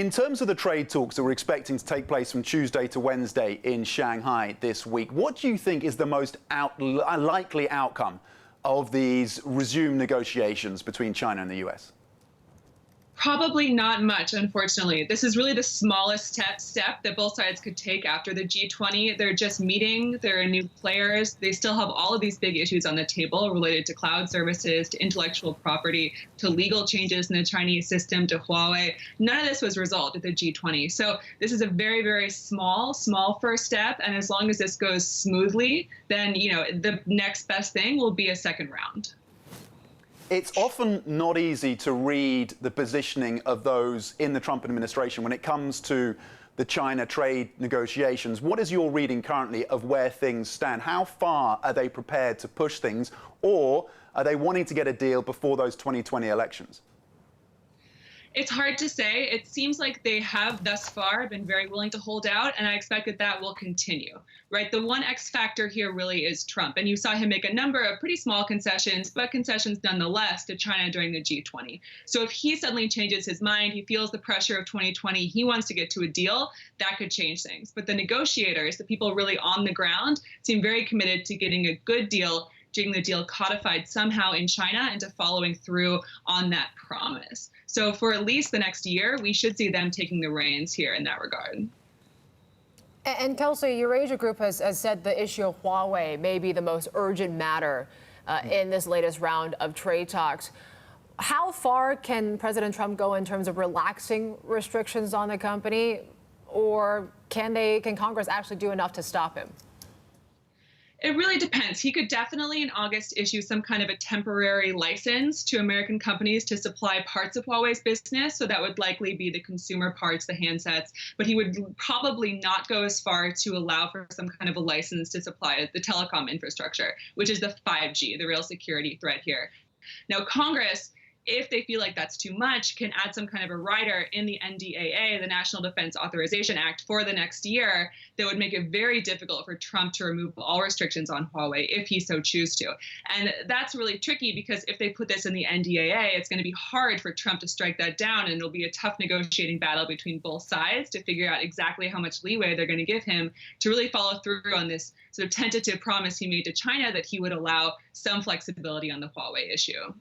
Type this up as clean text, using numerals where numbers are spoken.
In terms of the trade talks that we're expecting to take place from Tuesday to Wednesday in Shanghai this week, what do you think is the most likely outcome of these resumed negotiations between China and the US? Probably not much, unfortunately. This is really the smallest step that both sides could take after the G20. They're just meeting. There are new players. They still have all of these big issues on the table related to cloud services, to intellectual property, to legal changes in the Chinese system, to Huawei. None of this was resolved at the G20. So this is a very, very small first step. And as long as this goes smoothly, then, the next best thing will be a second round. It's often not easy to read the positioning of those in the Trump administration when it comes to the China trade negotiations. What is your reading currently of where things stand? How far are they prepared to push things, or are they wanting to get a deal before those 2020 elections? It's hard to say. It seems like they have thus far been very willing to hold out, and I expect that will continue, right? The one X factor here really is Trump, and you saw him make a number of pretty small concessions, but concessions nonetheless to China during the G20. So if he suddenly changes his mind, he feels the pressure of 2020, he wants to get to a deal, that could change things. But the negotiators, the people really on the ground, seem very committed to getting a good deal, getting the deal codified somehow in China, and to following through on that promise. So for at least the next year, we should see them taking the reins here in that regard. And Kelsey, Eurasia Group has said the issue of Huawei may be the most urgent matter in this latest round of trade talks. How far can President Trump go in terms of relaxing restrictions on the company, or can Congress actually do enough to stop him? It really depends. He could definitely in August issue some kind of a temporary license to American companies to supply parts of Huawei's business. So that would likely be the consumer parts, the handsets. But he would probably not go as far to allow for some kind of a license to supply the telecom infrastructure, which is the 5G, the real security threat here. Now, Congress, if they feel like that's too much, can add some kind of a rider in the NDAA, the National Defense Authorization Act, for the next year that would make it very difficult for Trump to remove all restrictions on Huawei if he so chooses to. And that's really tricky because if they put this in the NDAA, it's going to be hard for Trump to strike that down, and it'll be a tough negotiating battle between both sides to figure out exactly how much leeway they're going to give him to really follow through on this sort of tentative promise he made to China that he would allow some flexibility on the Huawei issue.